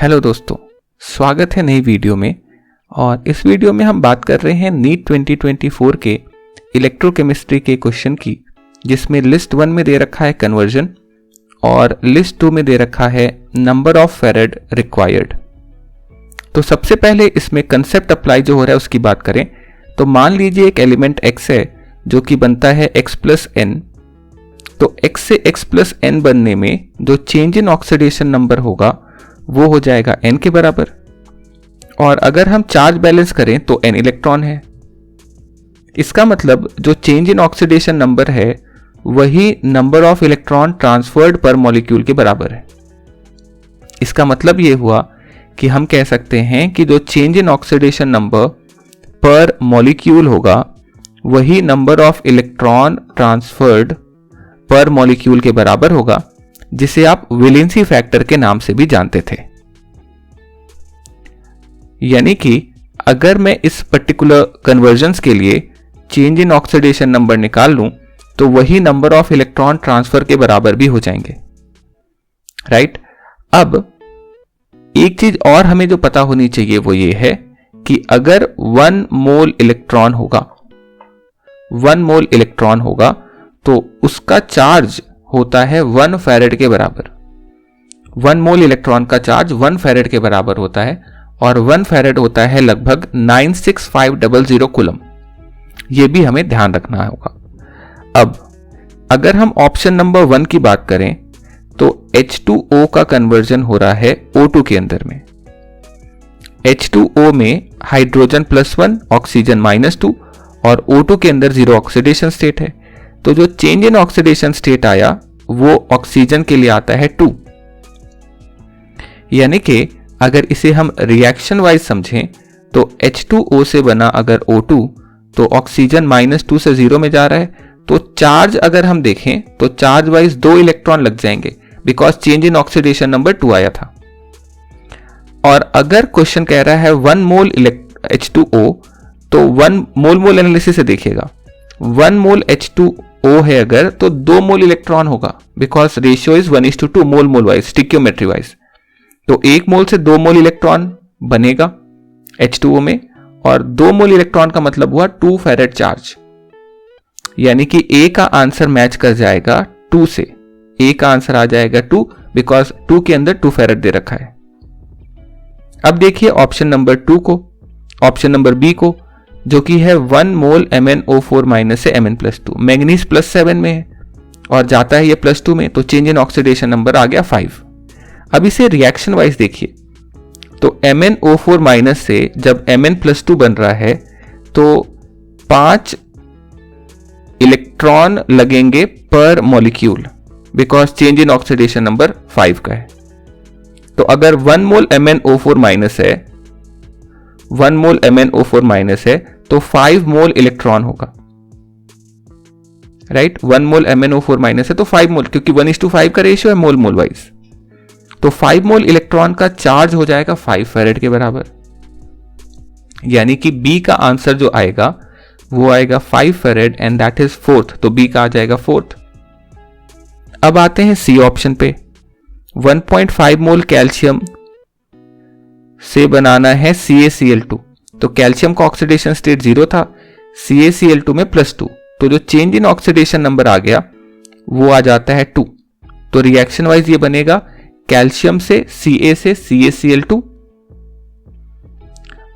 Hello दोस्तों, स्वागत है नई वीडियो में। और इस वीडियो में हम बात कर रहे हैं नीट 2024 के इलेक्ट्रोकेमिस्ट्री के क्वेश्चन की, जिसमें लिस्ट 1 में दे रखा है कन्वर्जन और लिस्ट 2 में दे रखा है नंबर ऑफ फेरेड रिक्वायर्ड। तो सबसे पहले इसमें कंसेप्ट अप्लाई जो हो रहा है उसकी बात करें तो मान लीजिए एक एलिमेंट x है जो कि बनता है x प्लस n। तो x से x प्लस n बनने में जो चेंज इन ऑक्सीडेशन नंबर होगा वो हो जाएगा n के बराबर। और अगर हम चार्ज बैलेंस करें तो n इलेक्ट्रॉन है। इसका मतलब जो चेंज इन ऑक्सीडेशन नंबर है वही नंबर ऑफ इलेक्ट्रॉन ट्रांसफर्ड पर मॉलिक्यूल के बराबर है। इसका मतलब ये हुआ कि हम कह सकते हैं कि जो चेंज इन ऑक्सीडेशन नंबर पर मॉलिक्यूल होगा वही नंबर ऑफ इलेक्ट्रॉन ट्रांसफर्ड पर मॉलिक्यूल के बराबर होगा, जिसे आप वैलेंसी फैक्टर के नाम से भी जानते थे। यानी कि अगर मैं इस पर्टिकुलर कन्वर्जन्स के लिए चेंज इन ऑक्सीडेशन नंबर निकाल लूं तो वही नंबर ऑफ इलेक्ट्रॉन ट्रांसफर के बराबर भी हो जाएंगे, राइट। अब एक चीज और हमें जो पता होनी चाहिए वो ये है कि अगर 1 मोल इलेक्ट्रॉन होगा तो उसका चार्ज होता है 1 फैरेड के बराबर। 1 मोल इलेक्ट्रॉन का चार्ज 1 फैरेड के बराबर होता है और 1 फैरेड होता है लगभग 96500 कूलम। यह भी हमें ध्यान रखना होगा। अब अगर हम ऑप्शन नंबर 1 की बात करें तो H2O का कन्वर्जन हो रहा है O2 के अंदर में। H2O में हाइड्रोजन +1 ऑक्सीजन -2 और O2 के अंदर 0 ऑक्सीडेशन स्टेट है। तो जो चेंज इन ऑक्सीडेशन स्टेट आया वो ऑक्सीजन के लिए आता है 2। यानी कि अगर इसे हम रिएक्शन वाइज समझें तो H2O से बना अगर O2 तो ऑक्सीजन -2 से 0 में जा रहा है, तो चार्ज अगर हम देखें तो चार्ज वाइज 2 इलेक्ट्रॉन लग जाएंगे because change in oxidation number 2 आया था। और अगर क्वेश्चन कह रहा है 1 मोल H2O तो 1 मोल एनालिसिस से देखिएगा 1 मोल H2O है अगर तो 2 मोल इलेक्ट्रॉन होगा because ratio is 1:2 mole wise stoichiometry wise. तो 1 मोल से 2 मोल इलेक्ट्रॉन बनेगा H2O में और 2 मोल इलेक्ट्रॉन का मतलब हुआ 2 फैरेड चार्ज। यानी कि A का आंसर मैच कर जाएगा 2 से। A का आंसर आ जाएगा 2 बिकॉज 2 के अंदर 2 फैरेड दे रखा है। अब देखिए ऑप्शन नंबर 2 को, ऑप्शन नंबर बी को, जो कि है 1 मोल MnO4- से Mn+2। मैग्नीज +7 में है और जाता है ये +2 में, तो चेंज इन ऑक्सीडेशन नंबर आ गया 5। अब इसे रिएक्शन वाइज देखिए तो MnO4- से जब Mn+2 बन रहा है तो 5 इलेक्ट्रॉन लगेंगे पर molecule because change in oxidation number 5 का है। तो अगर 1 मोल MnO4- है, 1 मोल MnO4- है तो 5 मोल इलेक्ट्रॉन होगा, राइट। 1 मोल MnO4- है तो 5 मोल, क्योंकि 1:5 का रेशियो है मोल वाइज। तो 5 मोल इलेक्ट्रॉन का चार्ज हो जाएगा 5 फैरेड के बराबर। यानी कि बी का आंसर जो आएगा वो आएगा 5 farad and that is 4th। तो बी का आ जाएगा 4th। अब आते हैं सी ऑप्शन पे। 1.5 मोल कैल्शियम से बनाना है CaCl2। तो कैल्शियम का ऑक्सीडेशन स्टेट 0 था, CaCl2 में +2, तो जो चेंज इन ऑक्सीडेशन नंबर आ गया वो आ जाता है 2। तो रिएक्शन वाइज ये बनेगा कैल्शियम से Ca से CaCl2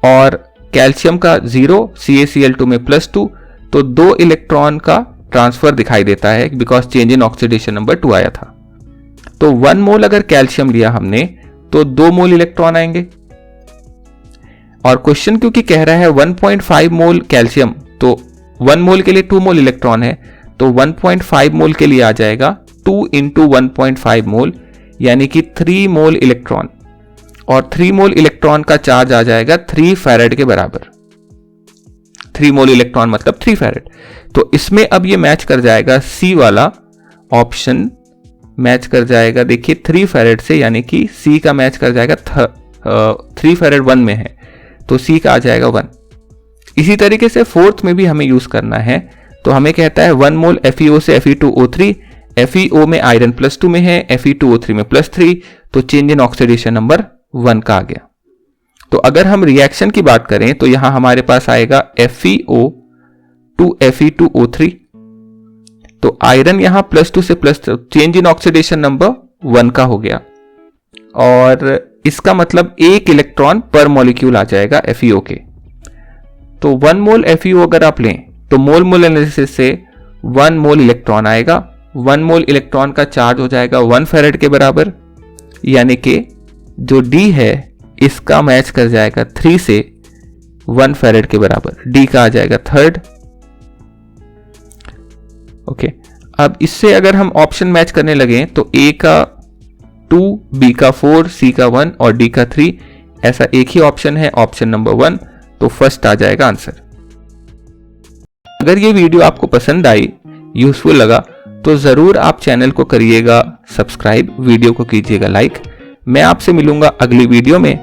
और कैल्शियम का 0 CaCl2 में +2, तो 2 इलेक्ट्रॉन का ट्रांसफर दिखाई देता है because change in oxidation number 2 आया था। तो 1 मोल अगर कैल्शियम लिया हमने तो 2 मोल इलेक्ट्रॉन आएंगे। और क्वेश्चन क्योंकि कह रहा है 1.5 मोल कैल्शियम, तो 1 मोल के लिए 2 मोल इलेक्ट्रॉन है, तो 1.5 मोल के लिए आ जाएगा 2 × 1.5 मोल, यानी कि 3 मोल इलेक्ट्रॉन। और 3 मोल इलेक्ट्रॉन का चार्ज आ जाएगा 3 फैरेड के बराबर। 3 मोल इलेक्ट्रॉन मतलब 3 फैरेड। तो इसमें अब ये मैच कर जाएगा, सी वाला ऑप्शन मैच कर जाएगा, देखिए 3 फैरेड से, यानी कि सी का मैच कर जाएगा 3 फैरेड 1 में है तो सी का आ जाएगा 1। इसी तरीके से 4th में भी हमें यूज करना है। तो हमें कहता है 1 मोल FeO से Fe2O3, FeO में आयरन +2 में है, Fe2O3 में +3, तो चेंज इन ऑक्सीडेशन नंबर 1 का आ गया। तो अगर हम रिएक्शन की बात करें तो यहां हमारे पास आएगा FeO2 Fe2O3। तो आयरन यहां +2 से plus, change in oxidation number 1 का हो गया, और इसका मतलब 1 इलेक्ट्रॉन पर मॉलिक्यूल आ जाएगा FeO के। तो 1 मोल FeO अगर आप लें तो मोल मोल एनालिसिस से 1 मोल इलेक्ट्रॉन आएगा। 1 मोल इलेक्ट्रॉन का चार्ज हो जाएगा 1 फेरेड के बराबर, यानी कि जो D है इसका मैच कर जाएगा 3 से 1 फेरेड के बराबर, D का आ जाएगा 3rd। ओके, अब इससे अगर हम ऑप्शन मैच करने लगे तो A का 2, B का 4, C का 1 और D का 3, ऐसा एक ही ऑप्शन है, ऑप्शन नंबर 1, तो फर्स्ट आ जाएगा आंसर। अगर ये वीडियो आपको पसंद आई, यूजफुल लगा, तो जरूर आप चैनल को करिएगा सब्सक्राइब, वीडियो को कीजिएगा लाइक। मैं आपसे मिलूंगा अगली वीडियो में,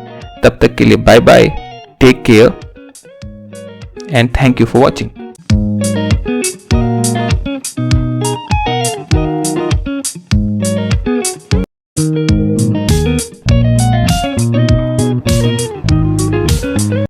तब तक के लिए bye bye, take care and thank you for watching.